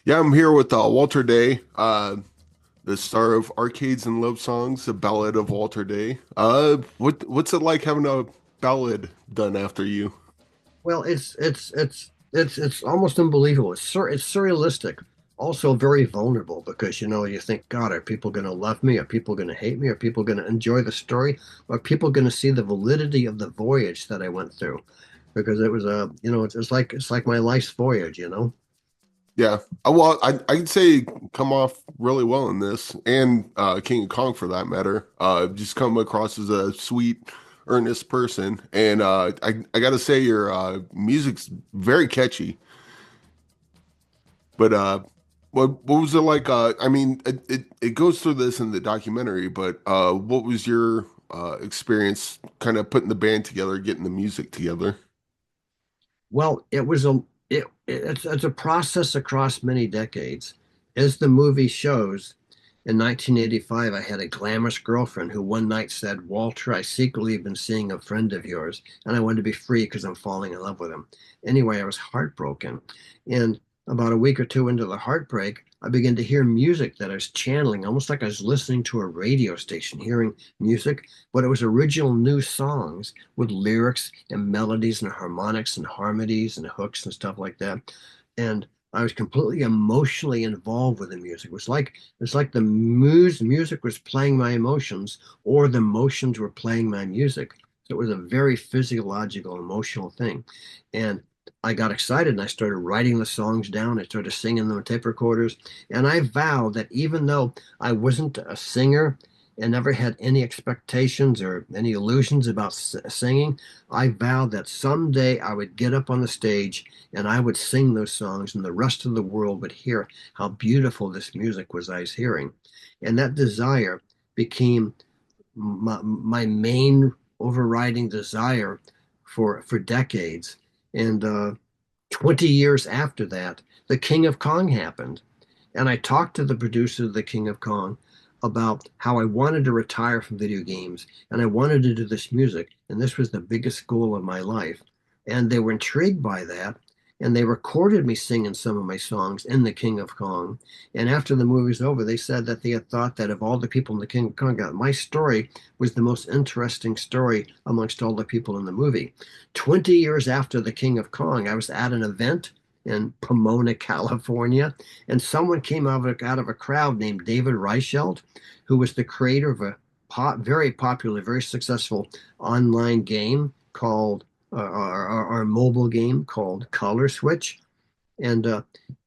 Yeah, I'm here with Walter Day, the star of Arcades and Love Songs, The Ballad of Walter Day. What's it like having a ballad done after you? Well, it's almost unbelievable. It's surrealistic, also very vulnerable because you think, God, are people going to love me? Are people going to hate me? Are people going to enjoy the story? Are people going to see the validity of the voyage that I went through? Because it was it's like my life's voyage. Yeah, well, I'd say come off really well in this, and King of Kong for that matter. Just come across as a sweet, earnest person, and I gotta say your music's very catchy. But what was it like? I mean, it goes through this in the documentary, but what was your experience kind of putting the band together, getting the music together? Well, it's a process across many decades. As the movie shows, in 1985, I had a glamorous girlfriend who one night said, Walter, I secretly have been seeing a friend of yours, and I wanted to be free because I'm falling in love with him. Anyway, I was heartbroken. And about a week or two into the heartbreak, I began to hear music that I was channeling, almost like I was listening to a radio station, hearing music, but it was original new songs with lyrics and melodies and harmonics and harmonies and hooks and stuff like that. And I was completely emotionally involved with the music. It was like the music was playing my emotions, or the emotions were playing my music. So it was a very physiological, emotional thing. And I got excited and I started writing the songs down. I started singing them on tape recorders. And I vowed that even though I wasn't a singer and never had any expectations or any illusions about singing, I vowed that someday I would get up on the stage and I would sing those songs, and the rest of the world would hear how beautiful this music was I was hearing. And that desire became my main overriding desire for decades. And 20 years after that, The King of Kong happened. And I talked to the producer of The King of Kong about how I wanted to retire from video games and I wanted to do this music. And this was the biggest goal of my life. And they were intrigued by that. And they recorded me singing some of my songs in The King of Kong. And after the movie was over, they said that they had thought that of all the people in The King of Kong, my story was the most interesting story amongst all the people in the movie. 20 years after The King of Kong, I was at an event in Pomona, California, and someone came out of a crowd named David Reichelt, who was the creator of a very popular, very successful online game called, our mobile game called Color Switch. And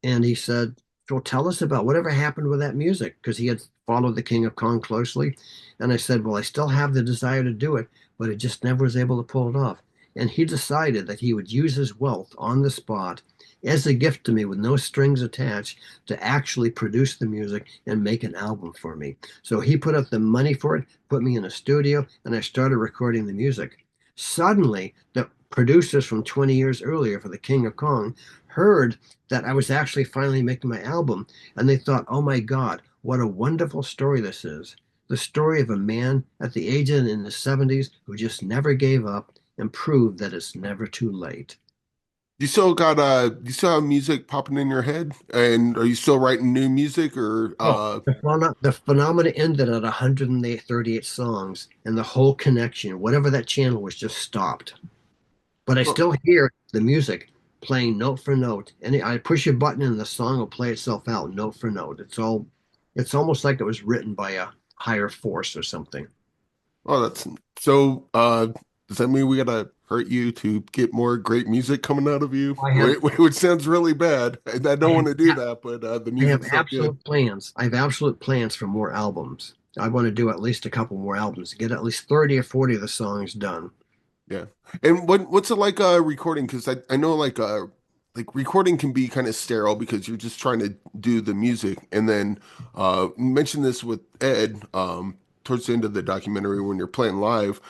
he said, "Well, tell us about whatever happened with that music," because he had followed the King of Kong closely. And I said, "Well, I still have the desire to do it, but it just never was able to pull it off." And he decided that he would use his wealth on the spot as a gift to me with no strings attached to actually produce the music and make an album for me. So he put up the money for it, put me in a studio, and I started recording the music. Suddenly, the producers from 20 years earlier for the King of Kong heard that I was actually finally making my album, and they thought, oh my God, what a wonderful story this is. The story of a man at the age of in the 70s who just never gave up and proved that it's never too late. You still have music popping in your head, and are you still writing new music or Oh, the phenomena ended at 138 songs, and the whole connection, whatever that channel was, just stopped. But I oh, still hear the music playing note for note. And I push a button and the song will play itself out note for note. It's almost like it was written by a higher force or something. that's so does that mean we gotta hurt you to get more great music coming out of you? I have Which sounds really bad. And I I don't have want to do that, but the I have music's so good. absolute plans. I have absolute plans for more albums. I want to do at least a couple more albums, get at least 30 or 40 of the songs done. Yeah. And what's it like recording? Because I know like recording can be kind of sterile because you're just trying to do the music. And then you mentioned this with Ed towards the end of the documentary when you're playing live,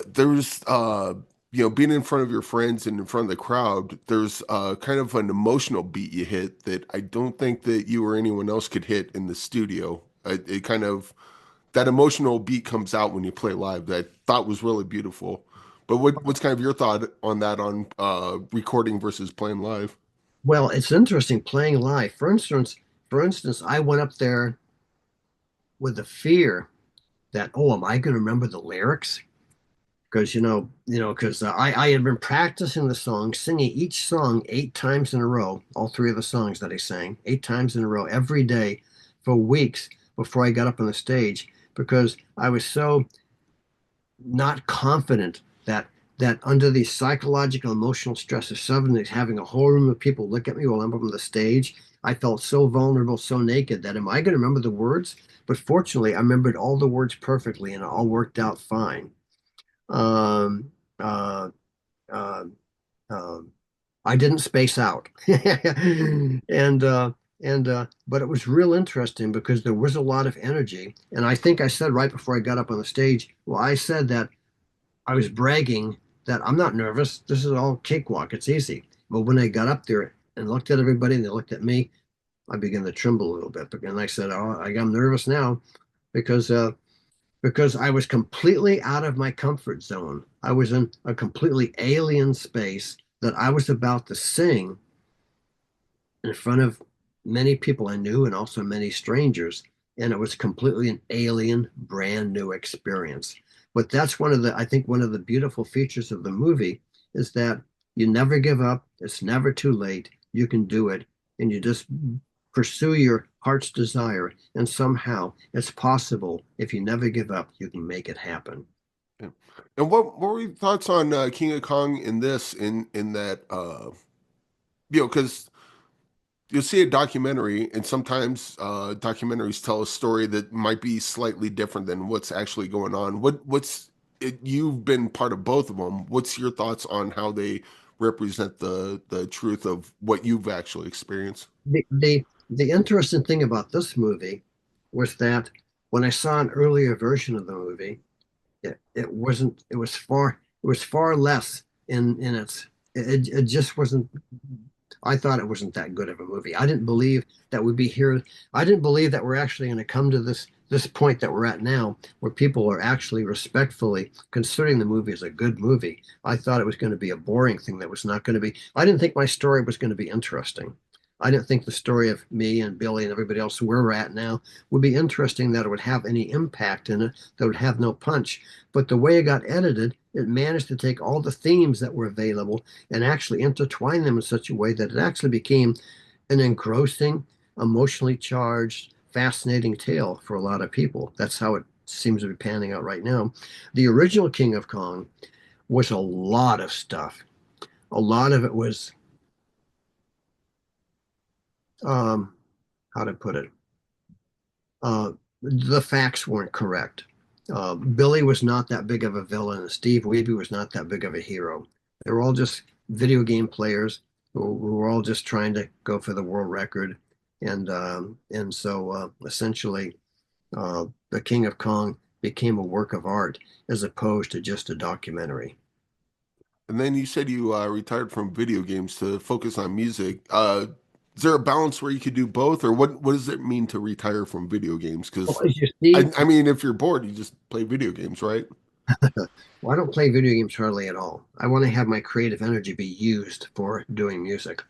there's being in front of your friends and in front of the crowd, there's kind of an emotional beat you hit that I don't think that you or anyone else could hit in the studio. It kind of that emotional beat comes out when you play live that I thought was really beautiful. But what's kind of your thought on that on recording versus playing live? Well, it's interesting playing live. For instance, I went up there with the fear that, oh, am I going to remember the lyrics? Because because I had been practicing the song, singing each song 8 times in a row, all three of the songs that I sang 8 times in a row every day for weeks before I got up on the stage, because I was so not confident that under the psychological emotional stress of suddenly having a whole room of people look at me while I'm up on the stage. I felt so vulnerable, so naked that am I going to remember the words? But fortunately, I remembered all the words perfectly, and it all worked out fine. Um, uh, uh, um, I didn't space out, and but it was real interesting because there was a lot of energy, and I think I said right before I got up on the stage, well, I said that I was bragging that I'm not nervous. This is all cakewalk. It's easy. But when I got up there and looked at everybody and they looked at me, I began to tremble a little bit. And I said, "Oh, I'm nervous now because uh, because I was completely out of my comfort zone. I was in a completely alien space that I was about to sing in front of many people I knew and also many strangers. And it was completely an alien, brand new experience. But that's I think one of the beautiful features of the movie is that you never give up. It's never too late. You can do it. And you just pursue your heart's desire. And somehow it's possible. If you never give up, you can make it happen. Yeah. And what were your thoughts on King of Kong in this in that because you'll see a documentary, and sometimes documentaries tell a story that might be slightly different than what's actually going on. You've been part of both of them. What's your thoughts on how they represent the truth of what you've actually experienced? The interesting thing about this movie was that when I saw an earlier version of the movie, it wasn't it was far less in its it just wasn't. I thought it wasn't that good of a movie. I didn't believe that we'd be here. I didn't believe that we're actually going to come to this point that we're at now, where people are actually respectfully considering the movie as a good movie. I thought it was going to be a boring thing that was not going to be. I didn't think my story was going to be interesting. I didn't think the story of me and Billy and everybody else where we're at now would be interesting, that it would have any impact in it, that would have no punch. But the way it got edited, it managed to take all the themes that were available and actually intertwine them in such a way that it actually became an engrossing, emotionally charged, fascinating tale for a lot of people. That's how it seems to be panning out right now. The original King of Kong was a lot of stuff. A lot of it was, um, how to put it, the facts weren't correct. Billy was not that big of a villain, and Steve Weeby was not that big of a hero. They were all just video game players who were all just trying to go for the world record, and so essentially, the King of Kong became a work of art as opposed to just a documentary. And then you said you retired from video games to focus on music. Is there a balance where you could do both, or what does it mean to retire from video games? Well, Because as you see, I mean, if you're bored, you just play video games, right? well, I don't play video games hardly at all. I want to have my creative energy be used for doing music.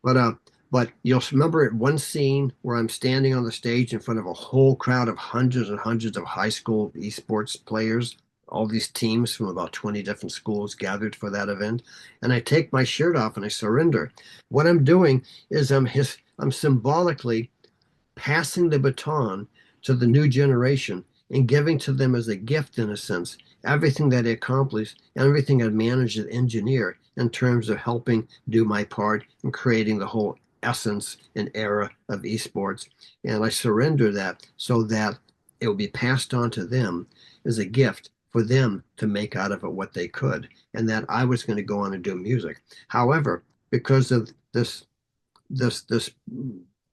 But uh, but you'll remember at one scene where I'm standing on the stage in front of a whole crowd of hundreds and hundreds of high school esports players, all these teams from about 20 different schools gathered for that event, and I take my shirt off and I surrender. What I'm doing is I'm symbolically passing the baton to the new generation and giving to them as a gift, in a sense, everything that I accomplished and everything I managed to engineer in terms of helping do my part in creating the whole essence and era of esports. And I surrender that so that it will be passed on to them as a gift for them to make out of it what they could, and that I was going to go on and do music. However, because of this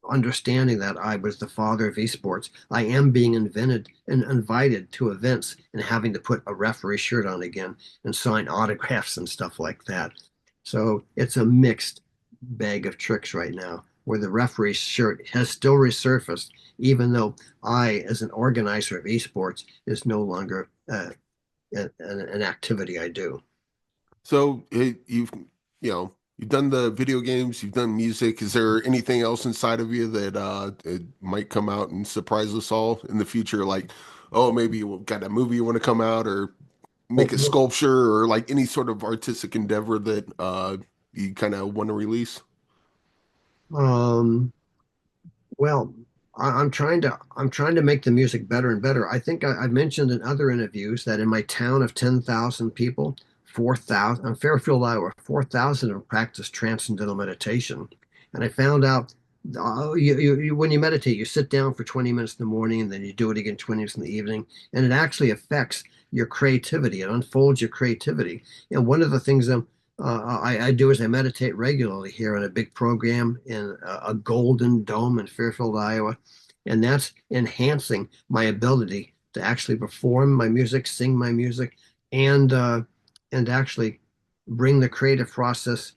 understanding that I was the father of esports, I am being invented and invited to events and having to put a referee shirt on again and sign autographs and stuff like that. So it's a mixed bag of tricks right now, where the referee shirt has still resurfaced, even though I, as an organizer of esports, is no longer an activity I do. So you've you've done the video games, you've done music. Is there anything else inside of you that it might come out and surprise us all in the future? Like, oh, maybe you got a movie you want to come out, or make a Well, sculpture, or like any sort of artistic endeavor that you kind of want to release? um, Well, I'm trying to make the music better and better. I think I've mentioned in other interviews that in my town of 10,000 people, 4,000 in Fairfield, Iowa, 4,000 have practiced transcendental meditation. And I found out when you meditate, you sit down for 20 minutes in the morning and then you do it again 20 minutes in the evening, and it actually affects your creativity. It unfolds your creativity. And one of the things I do is I meditate regularly here in a big program in a golden dome in Fairfield, Iowa, and that's enhancing my ability to actually perform my music, sing my music, and uh, and actually bring the creative process,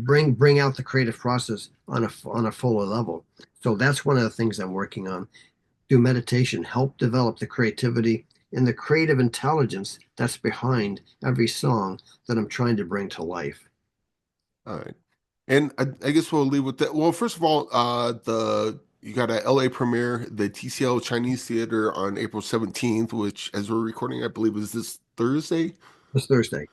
bring out the creative process on a fuller level. So that's one of the things I'm working on. Do meditation help develop the creativity and the creative intelligence that's behind every song that I'm trying to bring to life? All right. And I guess we'll leave with that. Well, first of all, the you got a LA premiere, the TCL Chinese Theater on April 17th, which as we're recording, I believe is this Thursday. This Thursday.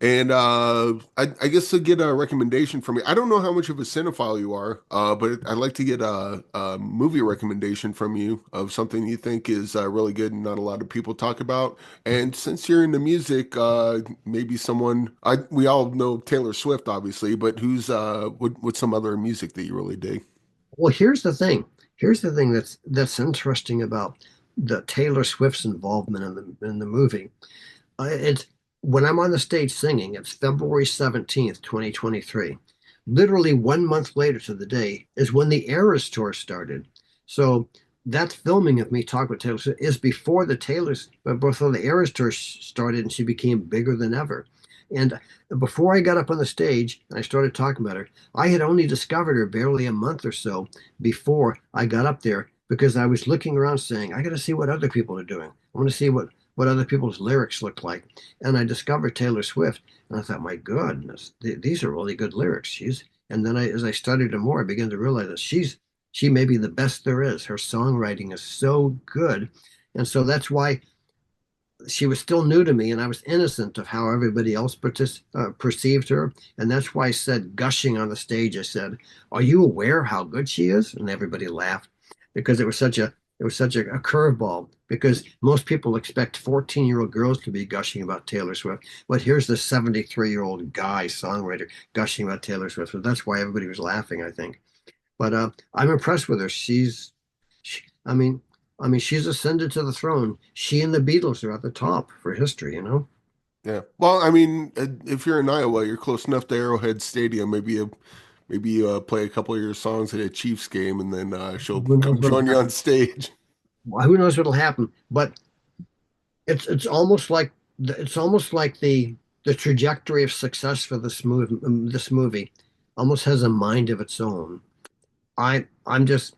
And I guess to get a recommendation from you, I don't know how much of a cinephile you are, but I'd like to get a movie recommendation from you of something you think is really good and not a lot of people talk about. And since you're into music, maybe someone we all know Taylor Swift, obviously, but what's some other music that you really dig? Well, here's the thing. Here's the thing that's interesting about the Taylor Swift's involvement in the movie. It's when I'm on the stage singing, it's February 17th, 2023. Literally 1 month later to the day is when the Eras tour started. So that filming of me talking with Taylor Swift is before the Eras tour started, and she became bigger than ever. And before I got up on the stage and I started talking about her, I had only discovered her barely a month or so before I got up there, because I was looking around saying, I got to see what other people are doing. I want to see what other people's lyrics look like. And I discovered Taylor Swift, and I thought, my goodness, these are really good lyrics. And then as I studied her more, I began to realize that she may be the best there is. Her songwriting is so good. And so that's why she was still new to me, and I was innocent of how everybody else perceived her. And that's why I said, gushing on the stage, I said, "Are you aware how good she is?" And everybody laughed, because it was such a curveball. Because most people expect 14-year-old girls to be gushing about Taylor Swift, but here's the 73-year-old guy songwriter gushing about Taylor Swift. So that's why everybody was laughing, I think. But I'm impressed with her. She, I mean, she's ascended to the throne. She and the Beatles are at the top for history. Yeah. Well, I mean, if you're in Iowa, you're close enough to Arrowhead Stadium. Maybe play a couple of your songs at a Chiefs game, and then she'll Who knows come what'll join you on happen? stage. Who knows what'll happen? But it's almost like the trajectory of success for this movie almost has a mind of its own. I'm just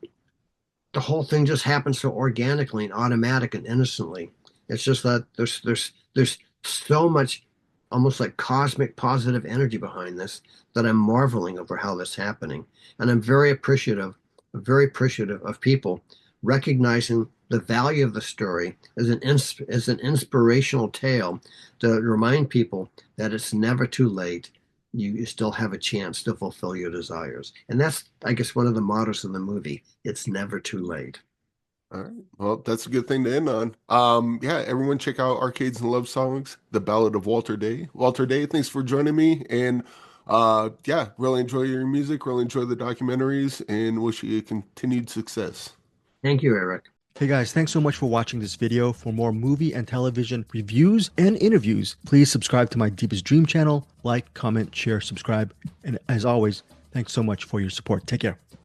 the whole thing just happens so organically and automatic and innocently. It's just that there's so much almost like cosmic positive energy behind this, that I'm marveling over how this is happening. And I'm very appreciative of people recognizing the value of the story as an inspirational tale to remind people that it's never too late. You still have a chance to fulfill your desires. And that's, I guess, one of the mottos of the movie. It's never too late. All right. Well, that's a good thing to end on. Yeah, everyone check out Arcades and Love Songs, The Ballad of Walter Day. Walter Day, thanks for joining me. And yeah, really enjoy your music, really enjoy the documentaries, and wish you continued success. Thank you, Eric. Hey guys, thanks so much for watching this video. For more movie and television reviews and interviews, please subscribe to my Deepest Dream channel, like, comment, share, subscribe. And as always, thanks so much for your support. Take care.